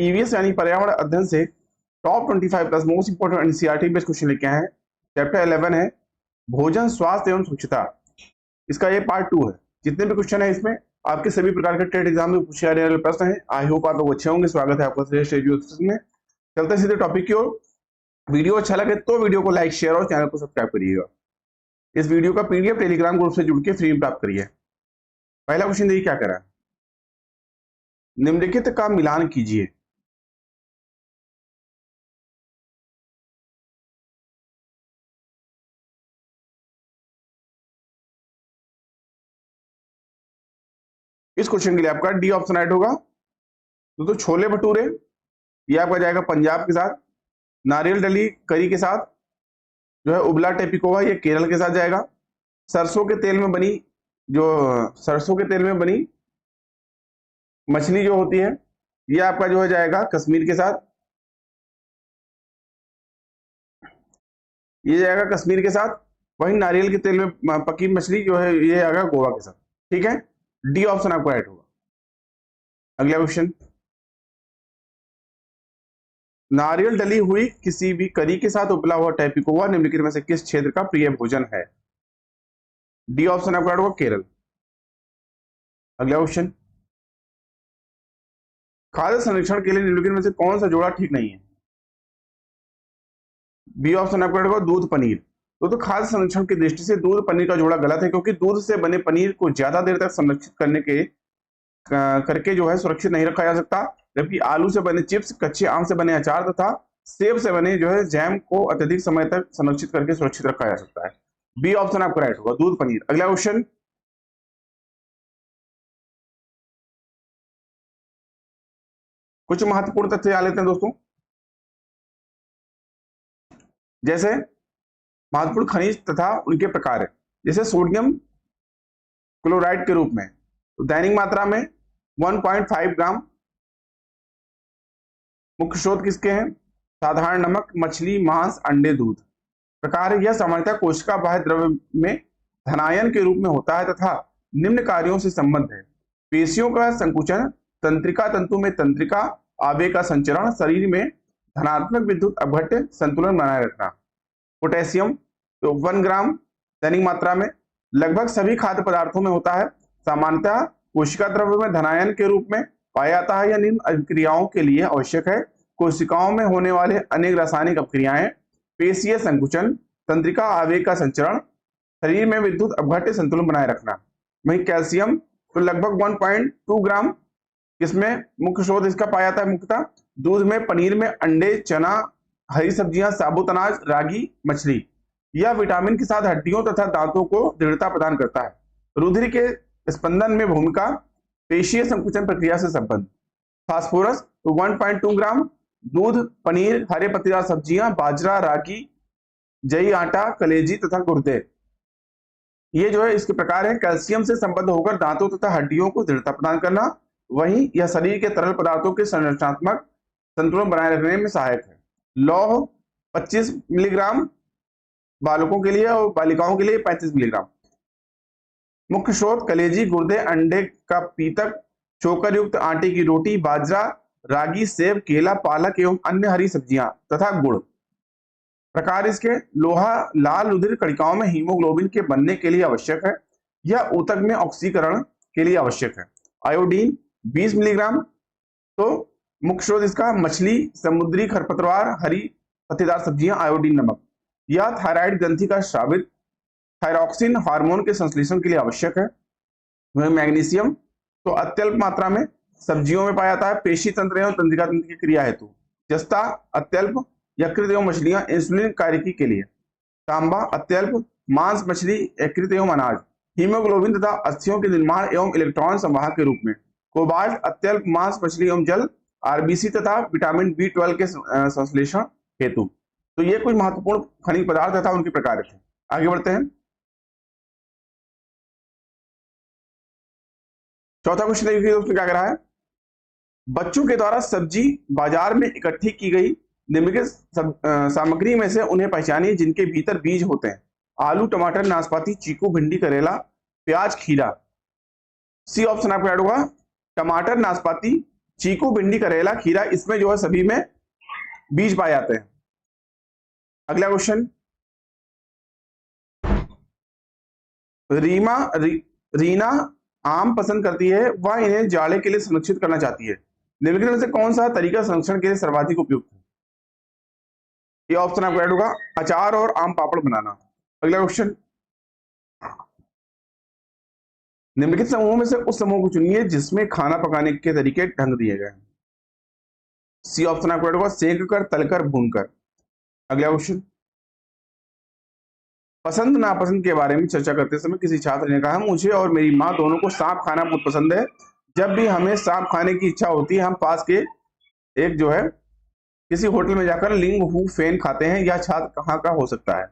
EVS यानी पर्यावरण अध्ययन से top 25 plus most important NCERT based question लेके आए हैं। चैप्टर 11 है भोजन स्वास्थ्य एवं स्वच्छता। इसका ये पार्ट 2 है। जितने भी क्वेश्चन है इसमें आपके सभी प्रकार के टेट एग्जाम में पूछे जाने वाले प्रश्न है। आई होप आप लोग अच्छे होंगे। स्वागत है आपका श्रेष्ठ एजुकेशन में। चलते सीधे टॉपिक की ओर। वीडियो अच्छा लगे तो वीडियो को लाइक शेयर और चैनल को सब्सक्राइब करिएगा। इस वीडियो का पीडीएफ टेलीग्राम ग्रुप से जुड़ के फ्री में प्राप्त करिए। पहला क्वेश्चन देखिए क्या करा है। निम्नलिखित का मिलान कीजिए। इस क्वेश्चन के लिए आपका डी ऑप्शन राइट होगा। तो छोले भटूरे ये आपका जाएगा पंजाब के साथ। नारियल डली करी के साथ जो है उबला टेपिकोवा ये केरल के साथ जाएगा। सरसों के तेल में बनी मछली जो होती है ये आपका जो है जाएगा कश्मीर के साथ। ये जाएगा कश्मीर के साथ। वहीं नारियल के तेल में पकी मछली जो है ये आएगा गोवा के साथ। ठीक है, डी ऑप्शन आपका राइट होगा। अगला क्वेश्चन, नारियल डली हुई किसी भी करी के साथ उबला हुआ टैपिकोवा निम्नलिखित में से किस क्षेत्र का प्रिय भोजन है? डी ऑप्शन आपका राइट होगा, केरल। अगला क्वेश्चन, खाद्य संरक्षण के लिए निम्नलिखित में से कौन सा जोड़ा ठीक नहीं है? बी ऑप्शन आपका राइट होगा, दूध पनीर। तो खाद्य संरक्षण की दृष्टि से दूध पनीर का जोड़ा गलत है, क्योंकि दूध से बने पनीर को ज्यादा देर तक संरक्षित करके जो है सुरक्षित नहीं रखा जा सकता, जबकि आलू से बने चिप्स, कच्चे आम से बने अचार तथा सेब से बने जो है जैम को अत्यधिक समय तक संरक्षित करके सुरक्षित रखा जा सकता है। बी ऑप्शन आपका राइट होगा, दूध पनीर। अगला क्वेश्चन, कुछ महत्वपूर्ण तथ्य आ लेते हैं दोस्तों। जैसे महत्वपूर्ण खनिज तथा उनके प्रकार है, जैसे सोडियम क्लोराइड के रूप में तो दैनिक मात्रा में 1.5 ग्राम। मुख्य स्रोत किसके हैं? साधारण नमक, मछली, मांस, अंडे, दूध। प्रकार यह सामान्यतः कोशिका बाह्य द्रव्य में धनायन के रूप में होता है तथा निम्न कार्यों से संबद्ध है: पेशियों का संकुचन, तंत्रिका तंतु में तंत्रिका आवेग का संचरण, शरीर में धनात्मक विद्युत अपघट्य संतुलन बनाए रखना। पोटेशियम तो 1 ग्राम दैनिक मात्रा में लगभग सभी खाद्य पदार्थों में होता है। सामान्यतः कोशिका द्रव्य में धनायन के रूप में पाया जाता है या निम्न अभिक्रियाओं के लिए आवश्यक है: कोशिकाओं में होने वाले अनेक रासायनिक अपक्रियाएं, पेशीय संकुचन, तंत्रिका आवेग का संचरण, शरीर में विद्युत अपघट्य संतुलन बनाए रखना। वहीं कैल्शियम तो लगभग 1.2 ग्राम। इसमें मुख्य स्रोत इसका पाया जाता है मुख्यतः दूध में, पनीर में, अंडे, चना, हरी सब्जियां, साबुत अनाज, रागी, मछली। यह विटामिन के साथ हड्डियों तथा दांतों को दृढ़ता प्रदान करता है। रुधिर के स्पंदन में भूमिका, पेशीय संकुचन प्रक्रिया से संबंध। फास्फोरस तो 1.2 ग्राम। दूध, पनीर, हरे पत्तेदार सब्जियां, बाजरा, रागी, जई आटा, कलेजी तथा गुर्दे, ये जो है इसके प्रकार है। कैल्शियम से संबद्ध होकर दांतों तथा हड्डियों को दृढ़ता प्रदान करना। वहीं यह शरीर के तरल पदार्थों के संरचनात्मक संतुलन बनाए रखने में सहायक है। लौह 25 मिलीग्राम बालकों के लिए और बालिकाओं के लिए 35 मिलीग्राम। मुख्य स्रोत कलेजी, गुर्दे, अंडे का पीतक, चोकर युक्त आटे की रोटी, बाजरा, रागी, सेब, केला, पालक एवं अन्य हरी सब्जियां तथा गुड़। प्रकार इसके लोहा लाल रुधिर कणिकाओं में हीमोग्लोबिन के बनने के लिए आवश्यक है। यह ऊतक में ऑक्सीकरण के लिए आवश्यक है। Iodine 20 milligram. तो मुख्य स्रोत इसका मछली, समुद्री खरपतवार, हरी पत्तेदार सब्जियां, आयोडीन नमक। यह थायराइड ग्रंथि का स्रावित थायरॉक्सिन हार्मोन के संश्लेषण के लिए आवश्यक है। मैग्नीशियम तो अत्यल्प मात्रा में सब्जियों में पाया जाता है, पेशी तंत्र एवं तंत्रिका तंत्र की क्रिया हेतु। जस्ता अत्यल्प, यकृत एवं मछलियां इंसुलिन कार्यकी के लिए। तांबा अत्यल्प, मांस, मछली, यकृत एवं अनाज, हीमोग्लोबिन तथा अस्थियों के निर्माण एवं इलेक्ट्रॉन संवाहक के रूप में। कोबाल्ट अत्यल्प, मांस, मछली एवं जल, आरबीसी तथा विटामिन B12 के संश्लेषण हेतु। तो ये कुछ महत्वपूर्ण खनिज पदार्थ तथा उनके प्रकार थे। आगे बढ़ते हैं। चौथा क्वेश्चन देखिए दोस्तों क्या कह रहा है। बच्चों के द्वारा सब्जी बाजार में इकट्ठी की गई निम्नलिखित सामग्री में से उन्हें पहचानिए जिनके भीतर बीज होते हैं: आलू, टमाटर, नाशपाती, चीकू, भिंडी, करेला, प्याज, खीरा। सी ऑप्शन आपका ऐड होगा, टमाटर, नाशपाती, चीकू, भिंडी, करेला, खीरा, इसमें जो है सभी में बीज पाए जाते हैं। अगला क्वेश्चन, रीना आम पसंद करती है, वह इन्हें जाड़े के लिए संरक्षित करना चाहती है। निम्नलिखित में से कौन सा तरीका संरक्षण के लिए सर्वाधिक उपयुक्त है? ये ऑप्शन आपको ऐड होगा, अचार और आम पापड़ बनाना। अगला क्वेश्चन, निम्नलिखित समूहों में से उस समूह को चुनिए जिसमें खाना पकाने के तरीके ढंग दिए गए हैं। सी ऑप्शन आपको ऐड होगा, सेक कर, तलकर, भूनकर। अगला क्वेश्चन, पसंद नापसंद के बारे में चर्चा करते समय किसी छात्र ने कहा, मुझे और मेरी माँ दोनों को सांप खाना बहुत पसंद है। जब भी हमें सांप खाने की इच्छा होती है, हम पास के एक जो है किसी होटल में जाकर लिंग हु फेन खाते हैं। यह छात्र कहाँ का हो सकता है?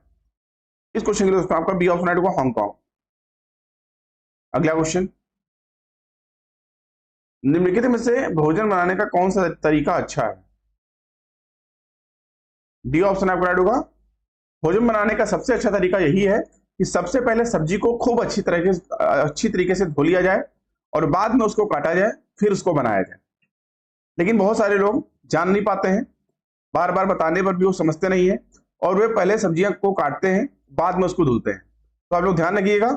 इस क्वेश्चन के लिए दोस्तों आपका बी ऑप्शन होगा, हांगकांग। अगला क्वेश्चन, निम्नलिखित में से भोजन बनाने का कौन सा तरीका अच्छा है? डी ऑप्शन आपको ऐड होगा, भोजन बनाने का सबसे अच्छा तरीका यही है कि सबसे पहले सब्जी को खूब अच्छी तरीके से धो लिया जाए और बाद में उसको काटा जाए, फिर उसको बनाया जाए। लेकिन बहुत सारे लोग जान नहीं पाते हैं, बार बार बताने पर भी वो समझते नहीं है और वे पहले सब्जियां को काटते हैं, बाद में उसको धुलते हैं। तो आप लोग ध्यान रखिएगा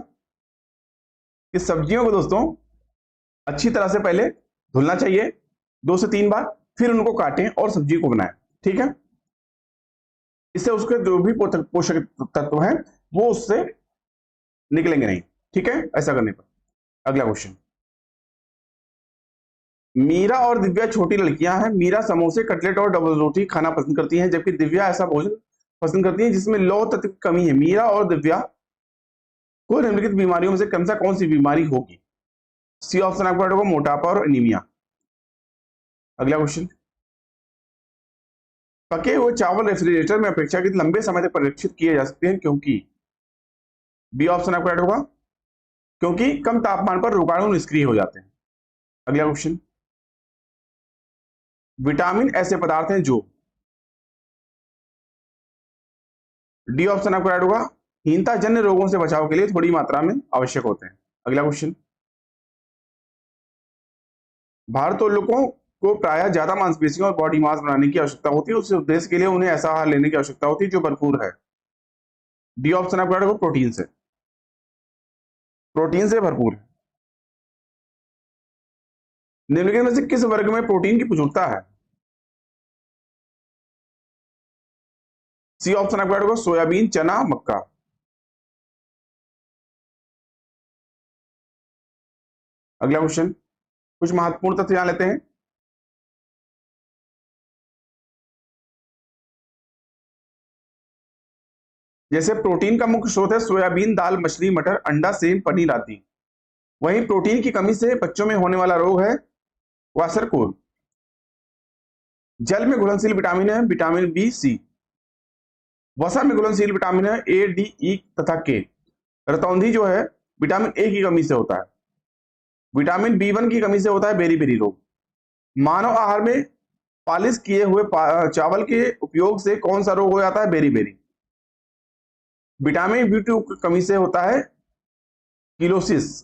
कि सब्जियों को दोस्तों अच्छी तरह से पहले धुलना चाहिए 2 से 3 बार, फिर उनको काटें और सब्जी को बनाएं। ठीक है, इससे उसके जो भी पोषक तत्व हैं वो उससे निकलेंगे नहीं। ठीक है, ऐसा करने पर। अगला क्वेश्चन, मीरा और दिव्या छोटी लड़कियां हैं। मीरा समोसे, कटलेट और डबल रोटी खाना पसंद करती हैं, जबकि दिव्या ऐसा भोजन पसंद करती है जिसमें लौह तत्व की कमी है। मीरा और दिव्या को निम्नलिखित बीमारियों में से क्रमशः कौन सी बीमारी होगी? सी ऑप्शन आपको होगा, मोटापा और एनीमिया। अगला क्वेश्चन, पके हुए चावल रेफ्रिजरेटर में अपेक्षाकृत लंबे समय तक परिरक्षित किए जा सकते हैं, क्योंकि बी ऑप्शन आपको ऐड होगा, क्योंकि कम तापमान पर रोगाणु निष्क्रिय हो जाते हैं। अगला क्वेश्चन, विटामिन ऐसे पदार्थ हैं जो, डी ऑप्शन आपको ऐड होगा, हीनता जन्य रोगों से बचाव के लिए थोड़ी मात्रा में आवश्यक होते हैं। अगला क्वेश्चन, भारोत्तोलकों को प्रायः ज्यादा मांसपेशियों और बॉडी मास बनाने की आवश्यकता होती है, उस उद्देश्य के लिए उन्हें ऐसा आहार लेने की आवश्यकता होती है जो भरपूर है। डी ऑप्शन आपको ऐड होगा, प्रोटीन से भरपूर है। निम्नलिखित में से किस वर्ग में प्रोटीन की प्रचुरता है? सी ऑप्शन आपको ऐड होगा, सोयाबीन, चना, मक्का। अगला क्वेश्चन, कुछ महत्वपूर्ण तथ्य जान लेते हैं। जैसे प्रोटीन का मुख्य स्रोत है सोयाबीन, दाल, मछली, मटर, अंडा, सेम, पनीर आदि। वहीं प्रोटीन की कमी से बच्चों में होने वाला रोग है क्वाशरकोर। जल में घुलनशील विटामिन है विटामिन बी, सी। वसा में घुलनशील विटामिन है ए, डी, ई तथा के। रतौंधी जो है विटामिन ए की कमी से होता है। विटामिन बी1 की कमी से होता है बेरी-बेरी रोग। मानव आहार में पालिश किए हुए चावल के उपयोग से कौन सा रोग हो जाता है? बेरी-बेरी। विटामिन बी2 की कमी से होता है किलोसिस,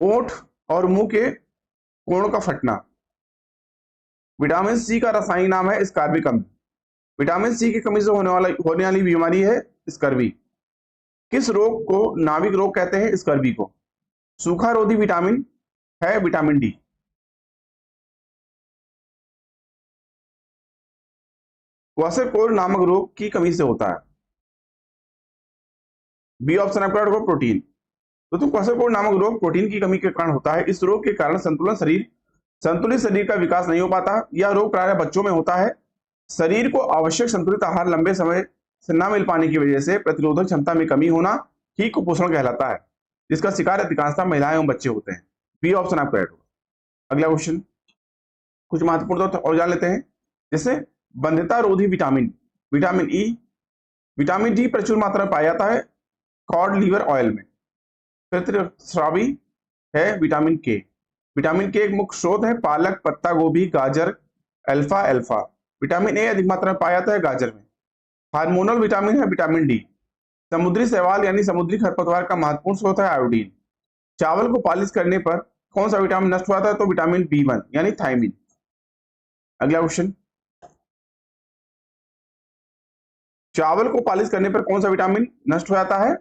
ओठ और मुंह के कोणों का फटना। विटामिन सी का रासायनिक नाम है स्कार्बिक अम्ल। विटामिन सी की कमी से होने वाली बीमारी है स्कर्वी। किस रोग को नाभिक रोग कहते हैं? स्कर्वी को। सूखा रोधी विटामिन है विटामिन डी। क्वाशरकोर नामक रोग की कमी से होता है। बी ऑप्शन आपका होगा, प्रोटीन। तो क्वाशरकोर नामक रोग प्रोटीन की कमी के कारण होता है। इस रोग के कारण संतुलित शरीर का विकास नहीं हो पाता। यह रोग प्रायः बच्चों में होता है। शरीर को आवश्यक संतुलित आहार लंबे समय से न मिल पाने की वजह से प्रतिरोधक क्षमता में कमी होना ही कुपोषण कहलाता है, जिसका शिकार अधिकांशतः महिलाएं एवं बच्चे होते हैं। बी ऑप्शन आपको ऐड होगा। अगला क्वेश्चन, कुछ महत्वपूर्ण तथ्य और जान लेते हैं। जैसे बंध्यता रोधी vitamin, vitamin E, vitamin D प्रचुर मात्रा में पाया जाता है कॉड लीवर ऑयल में। पितृस्रावी है विटामिन के। विटामिन के एक मुख्य स्रोत है पालक, पत्ता गोभी, गाजर, अल्फा। विटामिन ए अधिक मात्रा में पाया जाता है गाजर में। हार्मोनल विटामिन है विटामिन डी। समुद्री शैवाल यानी समुद्री खरपतवार का महत्वपूर्ण स्रोत है आयोडीन। चावल को पालिश करने पर कौन सा विटामिन नष्ट हो जाता है? तो विटामिन B1 यानी थायमिन। अगला क्वेश्चन, चावल को पॉलिश करने पर कौन सा विटामिन नष्ट हो जाता है?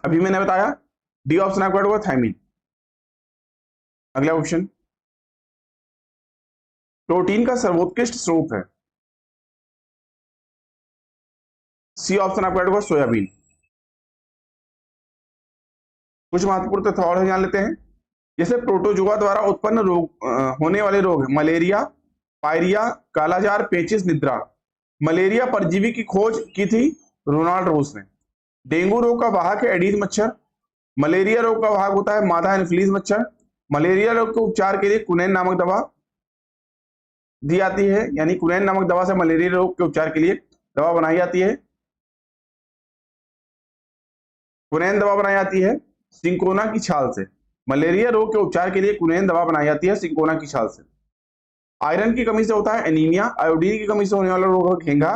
अभी मैंने बताया, डी ऑप्शन आपका होगा थायमिन। अगला क्वेश्चन, प्रोटीन का सर्वोत्कृष्ट स्रोत है? सी ऑप्शन आपका होगा सोयाबीन। कुछ महत्वपूर्ण तथ्य और जान लेते हैं। जैसे प्रोटोजुआ द्वारा उत्पन्न रोग होने वाले रोग, मलेरिया, पायरिया, कालाजार, पेचिस, निद्रा। मलेरिया परजीवी की खोज की थी रोनाल्ड रोस ने। डेंगू रोग का वाहक है एडीज मच्छर। मलेरिया रोग का वाहक होता है मादा एनफ्लीज मच्छर। मलेरिया रोग के उपचार के लिए कुनैन नामक दवा दी जाती है, यानी कुनैन नामक दवा से मलेरिया रोग के उपचार के लिए दवा बनाई जाती है। कुनैन दवा बनाई जाती है सिंकोना की छाल से। मलेरिया रोग के उपचार के लिए कुनैन दवा बनाई जाती है सिंकोना की छाल से। आयरन की कमी से होता है एनीमिया। आयोडीन की कमी से होने वाला रोग है घेंघा।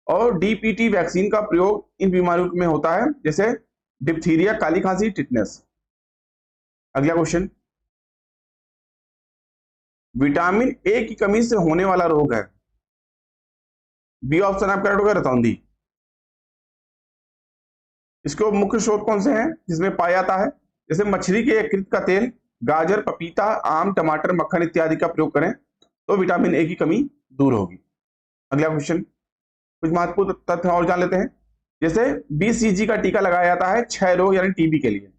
और डीपीटी वैक्सीन का प्रयोग इन बीमारियों में होता है, जैसे डिप्थीरिया, काली खांसी, टिटनेस। अगला क्वेश्चन, विटामिन ए की कमी से होने वाला रोग है? बी ऑप्शन आपका होगा रतौंधी। इसके मुख्य स्रोत कौन से हैं जिसमें पाया जाता है? जैसे मछली के यकृत का तेल, गाजर, पपीता, आम, टमाटर, मक्खन इत्यादि का प्रयोग करें तो विटामिन ए की कमी दूर होगी। अगला क्वेश्चन, कुछ महत्वपूर्ण तथ्य और जान लेते हैं। जैसे बीसीजी का टीका लगाया जाता है क्षय रोग यानी टीबी के लिए।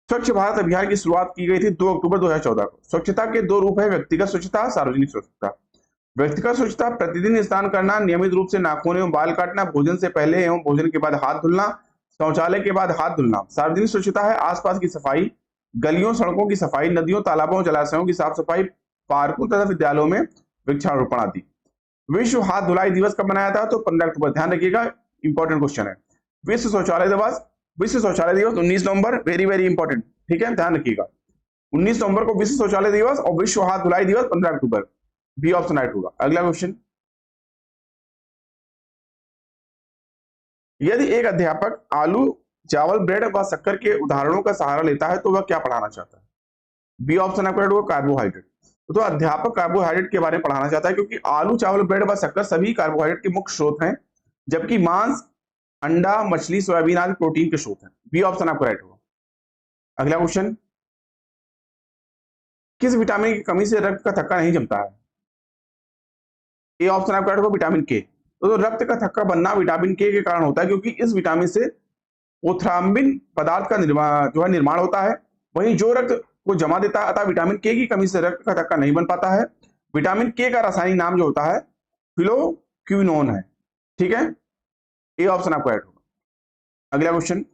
स्वच्छ भारत अभियान की शुरुआत की गई थी 2 अक्टूबर 2014 को। स्वच्छता के दो रूप है, व्यक्तिगत स्वच्छता, सार्वजनिक स्वच्छता। व्यक्तिगत स्वच्छता प्रतिदिन स्नान करना, नियमित रूप से नाखून एवं बाल काटना, भोजन से पहले एवं भोजन के बाद हाथ धुलना, शौचालय के बाद हाथ धुलना। सार्वजनिक स्वच्छता है आसपास की सफाई, गलियों सड़कों की सफाई, नदियों तालाबों जलाशयों की साफ सफाई, पार्कों तथा विद्यालयों में वृक्षारोपण आदि। विश्व हाथ धुलाई दिवस कब मनाया था? तो 15 अक्टूबर। ध्यान रखिएगा, इंपॉर्टेंट क्वेश्चन है। विश्व शौचालय दिवस 19 नवंबर, वेरी वेरी इंपॉर्टेंट, ठीक है, ध्यान रखिएगा। 19 नवंबर को विश्व शौचालय दिवस और विश्व हाथ धुलाई दिवस 15 अक्टूबर। बी ऑप्शन राइट होगा। अगला क्वेश्चन, यदि एक अध्यापक आलू, चावल, ब्रेड व शक्कर के उदाहरणों का सहारा लेता है तो वह क्या पढ़ाना चाहता है? बी ऑप्शन आपका होगा कार्बोहाइड्रेट। तो अध्यापक कार्बोहाइड्रेट के बारे में पढ़ाना चाहता है, क्योंकि आलू, चावल, ब्रेड व शक्कर सभी कार्बोहाइड्रेट के मुख्य स्रोत हैं, जबकि मांस, अंडा, मछली, सोयाबीन आदि प्रोटीन के स्रोत हैं। बी ऑप्शन आपका राइट होगा। अगला क्वेश्चन, किस विटामिन की कमी से रक्त का थक्का नहीं जमता है? ए ऑप्शन आपका राइट होगा विटामिन के। तो रक्त का थक्का बनना विटामिन के कारण होता है, क्योंकि इस विटामिन से ओथ्राम्बिन पदार्थ का निर्माण होता है। वहीं जो रक्त को जमा देता है, अतः विटामिन के की कमी से रक्त का थक्का नहीं बन पाता है। विटामिन के का रासायनिक नाम जो होता है फिलोक्विनोन है, ठीक है, ए ऑप्शन आपका राइट होगा। अगला क्वेश्चन,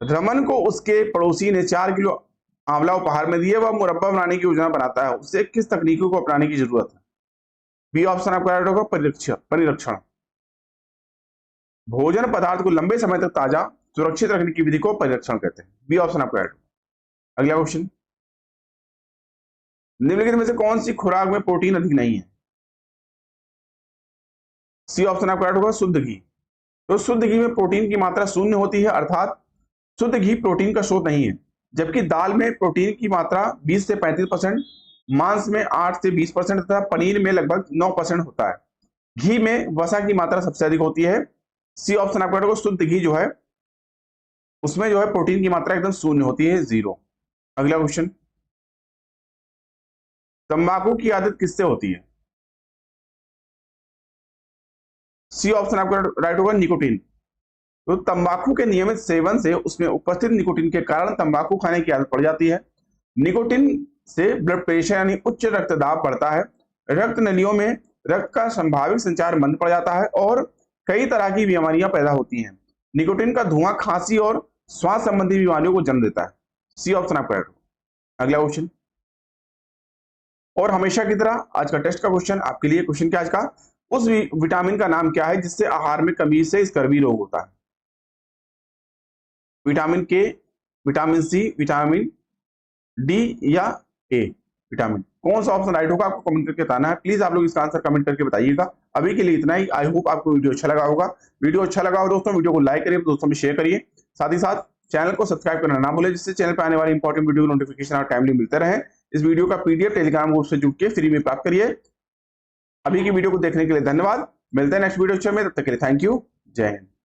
रमन को उसके पड़ोसी ने 4 किलो आंवला उपहार में दिए, वह मुरब्बा बनाने की योजना बनाता है, उसे किस तकनीकों को अपनाने की जरूरत है? बी ऑप्शन आपका राइट होगा परिरक्षण। भोजन पदार्थ को लंबे समय तक ताजा सुरक्षित रखने की विधि को परिरक्षण कहते हैं। बी ऑप्शन आपका राइट होगा। अगला क्वेश्चन, निम्नलिखित में से कौन सी खुराक में प्रोटीन अधिक नहीं है? सी ऑप्शन आपका राइट होगा शुद्ध घी। तो शुद्ध घी में प्रोटीन की मात्रा 0 होती है, अर्थात शुद्ध घी प्रोटीन का स्रोत नहीं है। जबकि दाल में प्रोटीन की मात्रा 20 से 35%, मांस में 8 से 20% तथा पनीर में लगभग 9% होता है। घी में वसा की मात्रा सबसे अधिक होती है। सी ऑप्शन आपका राइट होगा शुद्ध घी जो है उसमें जो है प्रोटीन की मात्रा एकदम 0 होती है, 0। अगला क्वेश्चन, तंबाकू की आदत किससे होती है? सी ऑप्शन आपका राइट होगा निकोटीन। तो तंबाकू के नियमित सेवन से उसमें उपस्थित निकोटीन के कारण तंबाकू खाने की आदत पड़ जाती है। निकोटीन से ब्लड प्रेशर यानी उच्च रक्तदाब बढ़ता है, रक्त नलियों में रक्त का संभावित संचार मंद पड़ जाता है और कई तरह की बीमारियां पैदा होती हैं। निकोटीन का धुआं खांसी और श्वास संबंधी बीमारियों को जन्म देता है। सी ऑप्शन आपका राइट होगा। अगला क्वेश्चन, और हमेशा की तरह आज का टेस्ट का क्वेश्चन आपके लिए। क्वेश्चन क्या आज का, उस विटामिन का नाम क्या है जिससे आहार में कमी से स्कर्वी रोग होता है? विटामिन के, विटामिन सी, विटामिन डी या ए विटामिन, कौन सा ऑप्शन राइट होगा आपको कमेंट करके बताना है। प्लीज आप लोग इसका आंसर कमेंट करके बताइएगा। अभी के लिए इतना ही। आई होप आपको वीडियो अच्छा लगा होगा। वीडियो अच्छा लगा हो दोस्तों, वीडियो को लाइक करिए, दोस्तों में शेयर करिए, साथ ही साथ चैनल को सब्सक्राइब करना ना भूलें, जिससे चैनल पर आने वाली इंपॉर्टेंट वीडियो नोटिफिकेशन और टाइमली मिलते रहे। इस वीडियो का पीडीएफ टेलीग्राम ग्रुप से जुड़ के फ्री में प्राप्त करिए। अभी की वीडियो को देखने के लिए धन्यवाद। मिलते हैं नेक्स्ट वीडियो में, तब तक के लिए थैंक यू। जय हिंद।